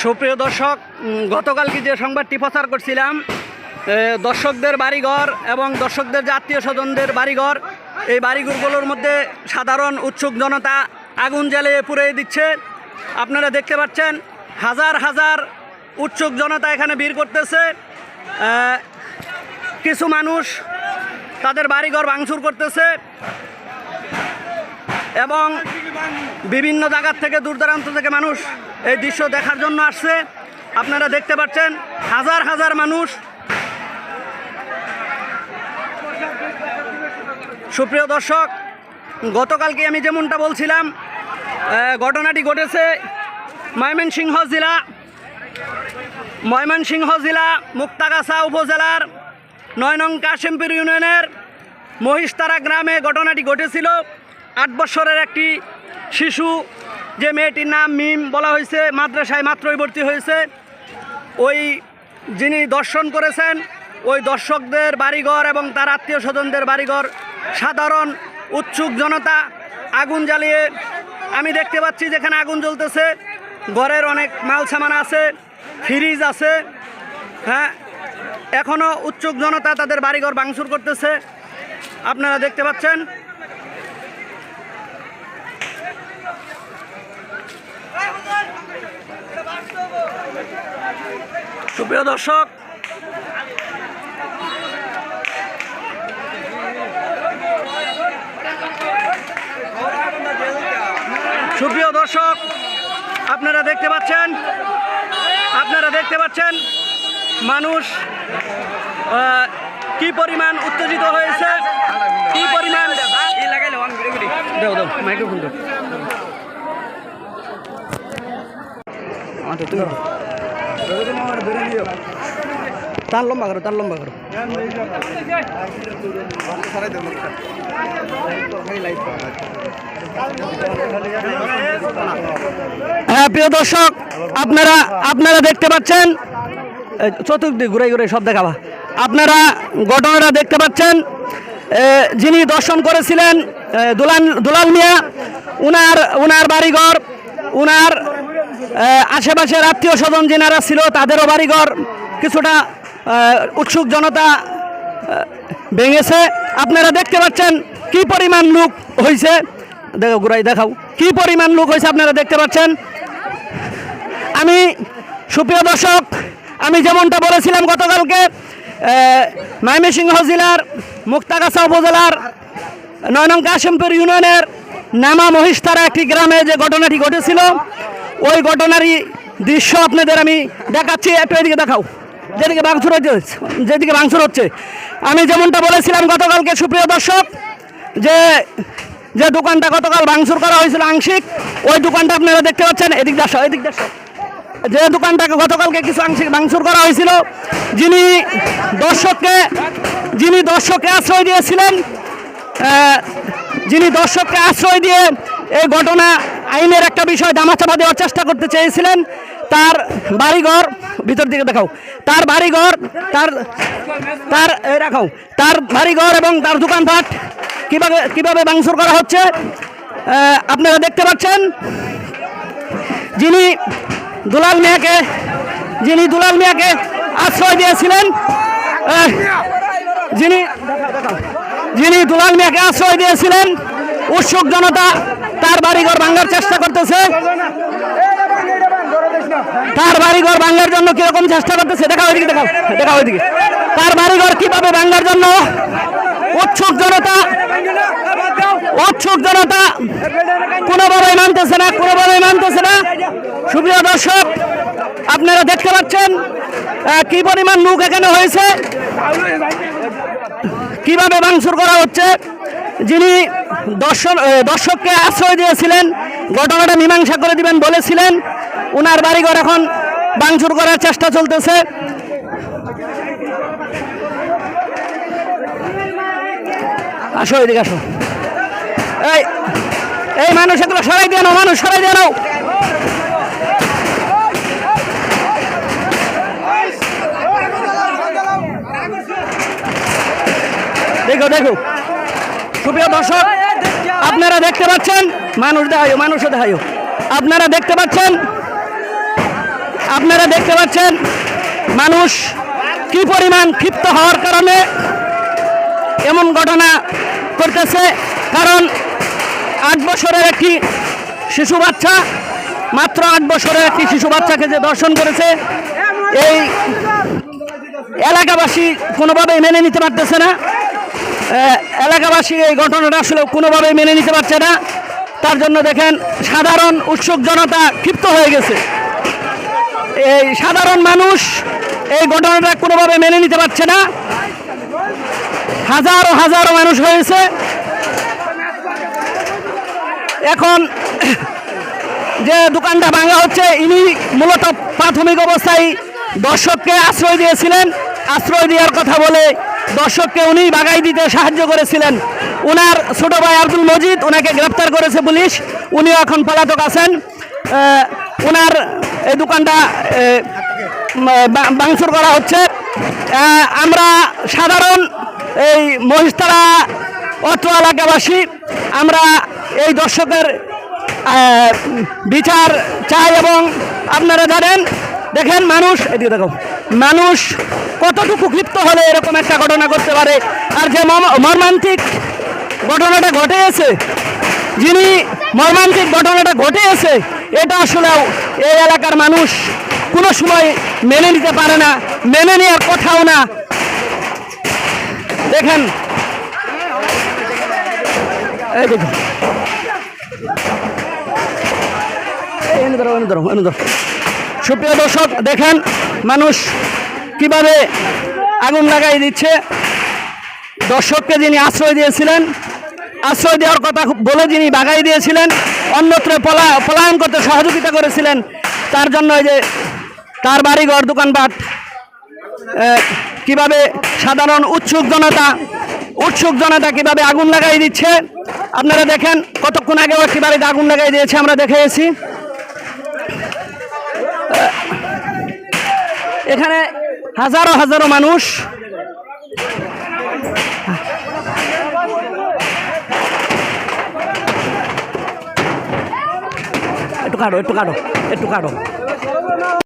সুপ্রিয় দর্শক, গতকালকে যে সংবাদটি প্রচার করছিলাম দর্শকদের বাড়িঘর এবং দর্শকদের যে আত্মীয় স্বজনদের বাড়িঘর, এই বাড়িঘরগুলোর মধ্যে সাধারণ উৎসুক জনতা আগুন জ্বালিয়ে পুড়িয়ে দিচ্ছে। আপনারা দেখতে পাচ্ছেন হাজার হাজার উৎসুক জনতা এখানে ভিড় করতেছে। কিছু মানুষ তাদের বাড়িঘর ভাঙচুর করতেছে এবং বিভিন্ন জায়গার থেকে দূর দূরান্ত থেকে মানুষ এই দৃশ্য দেখার জন্য আসছে। আপনারা দেখতে পাচ্ছেন হাজার হাজার মানুষ। সুপ্রিয় দর্শক, গতকালকে আমি যেমনটা বলছিলাম, ঘটনাটি ঘটেছে ময়মনসিংহ জেলা মুক্তাগাছা উপজেলার ৯ নং কাশিমপুর ইউনিয়নের মহিষতারা গ্রামে ঘটনাটি ঘটেছিল। ৮ বছরের একটি শিশু, যে মেয়েটির নাম মিম বলা হয়েছে, মাদ্রাসায় মাত্রই ভর্তি হয়েছে। ওই যিনি দর্শন করেছেন ওই দর্শকদের বাড়িঘর এবং তার আত্মীয় স্বজনদের বাড়িঘর সাধারণ উৎসুক জনতা আগুন জ্বালিয়ে, আমি দেখতে পাচ্ছি যেখানে আগুন জ্বলতেছে, ঘরের অনেক মাল সামান আছে, ফ্রিজ আছে। হ্যাঁ, এখনও উৎসুক জনতা তাদের বাড়িঘর ভাঙচুর করতেছে, আপনারা দেখতে পাচ্ছেন। সুপ্রিয় দর্শক, আপনারা দেখতে পাচ্ছেন মানুষ কি পরিমাণ উত্তেজিত হয়েছে, কি পরিমাণ মাইক্রোফোন তার লম্বা করো। হ্যাঁ প্রিয় দর্শক, আপনারা দেখতে পাচ্ছেন, চতুর্দিক ঘুরে সব দেখাবা। আপনারা ঘটনাটা দেখতে পাচ্ছেন, যিনি দর্শন করেছিলেন দুলাল মিয়া, উনার বাড়িঘর, উনার আশেপাশের আত্মীয় স্বজন যেনারা ছিল তাদেরও বাড়িঘর কিছুটা উৎসুক জনতা ভেঙেছে। আপনারা দেখতে পাচ্ছেন কি পরিমাণ লোক হয়েছে, দেখো ঘুরাই দেখাও কি পরিমাণ লোক হয়েছে, আপনারা দেখতে পাচ্ছেন। সুপ্রিয় দর্শক, আমি যেমনটা বলেছিলাম গতকালকে, ময়মনসিংহ জেলার মুক্তাগাছা উপজেলার ৯ নং কাশিমপুর ইউনিয়নের নামা মহিষতারা একটি গ্রামে যে ঘটনাটি ঘটেছিল, ওই ঘটনারই দৃশ্য আপনাদের আমি দেখাচ্ছি। একটু এদিকে দেখাও, যেদিকে ভাঙচুর হচ্ছে। আমি যেমনটা বলেছিলাম গতকালকে, সুপ্রিয় দর্শক, যে দোকানটা গতকাল ভাঙচুর করা হয়েছিল আংশিক, ওই দোকানটা আপনারা দেখতে পাচ্ছেন। এদিক দেশ যে দোকানটাকে গতকালকে কিছু আংশিক ভাঙচুর করা হয়েছিল, যিনি দর্শককে আশ্রয় দিয়েছিলেন, যিনি দর্শককে আশ্রয় দিয়ে এই ঘটনা আইনের একটা বিষয় দামাচাপা দেওয়ার চেষ্টা করতে চেয়েছিলেন, তার বাড়িঘর, ভিতর দিকে দেখাও, তার বাড়িঘর, তার বাড়িঘর এবং তার দোকানপাট কিভাবে ভাঙচুর করা হচ্ছে আপনারা দেখতে পাচ্ছেন। যিনি দুলাল মিয়াকে আশ্রয় দিয়েছিলেন, যিনি দুলাল মিয়াকে আশ্রয় দিয়েছিলেন, উৎসুক জনতা তার বাড়িঘর ভাঙার চেষ্টা করতেছে। তার বাড়িঘর ভাঙার জন্য কিরকম চেষ্টা করতেছে দেখাও ওইদিকে, তার বাড়িঘর কিভাবে ভাঙার জন্য উৎসুক জনতা কোনোভাবেই মানতেছে না। সুপ্রিয় দর্শক, আপনারা দেখতে পাচ্ছেন কি পরিমাণ লোক এখানে হয়েছে, কিভাবে ভাঙচুর করা হচ্ছে। যিনি দর্শককে আশ্রয় দিয়েছিলেন, ঘটনাটা মীমাংসা করে দিবেন বলেছিলেন, ওনার বাড়িঘর এখন ভাঙচুর করার চেষ্টা চলতেছে। আসো এদিকে আসো, এই মানুষ এগুলো সরাই দিয়ে নাও, দেখো সুপ্রিয় দর্শক, আপনারা দেখতে পাচ্ছেন, মানুষও দেখাইও, আপনারা দেখতে পাচ্ছেন আপনারা দেখতে পাচ্ছেন মানুষ কি পরিমাণ ক্ষিপ্ত হওয়ার কারণে এমন ঘটনা করতেছে। কারণ 8 বছরের একটি শিশু বাচ্চা, মাত্র 8 বছরের একটি শিশু বাচ্চাকে যে দর্শন করেছে, এই এলাকাবাসী কোনোভাবেই মেনে নিতে পারতেছে না। এলাকাবাসী এই ঘটনাটা আসলে কোনোভাবেই মেনে নিতে পারছে না। তার জন্য দেখেন সাধারণ উৎসুক জনতা ক্ষিপ্ত হয়ে গেছে। এই সাধারণ মানুষ এই ঘটনাটা কোনোভাবে মেনে নিতে পারছে না। হাজারো হাজারো মানুষ হয়েছে। এখন যে দোকানটা ভাঙা হচ্ছে, ইনি মূলত প্রাথমিক অবস্থায় দর্শককে আশ্রয় দিয়েছিলেন। আশ্রয় দেওয়ার কথা বলে দর্শককে উনি বাগাই দিতে সাহায্য করেছিলেন। ওনার ছোট ভাই আব্দুল মজিদ, ওনাকে গ্রেপ্তার করেছে পুলিশ। উনিও এখন পলাতক আছেন। ওনার এই দোকানটা ভাঙচুর করা হচ্ছে। আমরা সাধারণ এই মহিষতলা অত্র এলাকাবাসী আমরা এই দর্শকের বিচার চাই। এবং আপনারা জানেন, দেখেন মানুষ, এদিকে দেখো, মানুষ কতটুকু ক্ষিপ্ত হলে এরকম একটা ঘটনা করতে পারে। আর যে মর্মান্তিক ঘটনাটা ঘটেছে, যিনি মর্মান্তিক ঘটনাটা ঘটেছে, এটা আসলেও এই এলাকার মানুষ কোনো সময় মেনে নিতে পারে না, মেনে নেওয়ার কথাও না। দেখেন, এই দেখুন, সুপ্রিয় দর্শক, দেখেন মানুষ কিভাবে আগুন লাগাই দিচ্ছে। দর্শককে যিনি আশ্রয় দিয়েছিলেন, আশ্রয় দেওয়ার কথা বলে যিনি বাগাই দিয়েছিলেন, অন্যত্র পলায়ন করতে সহযোগিতা করেছিলেন, তার জন্য এই যে তার বাড়িঘর দোকানপাট কিভাবে সাধারণ উৎসুক জনতা কিভাবে আগুন লাগাই দিচ্ছে। আপনারা দেখেন, কতক্ষণ আগেও একটি বাড়িতে আগুন লাগাই দিয়েছে, আমরা দেখেছি। এখানে হাজারো হাজারো মানুষ। একটু কাটো।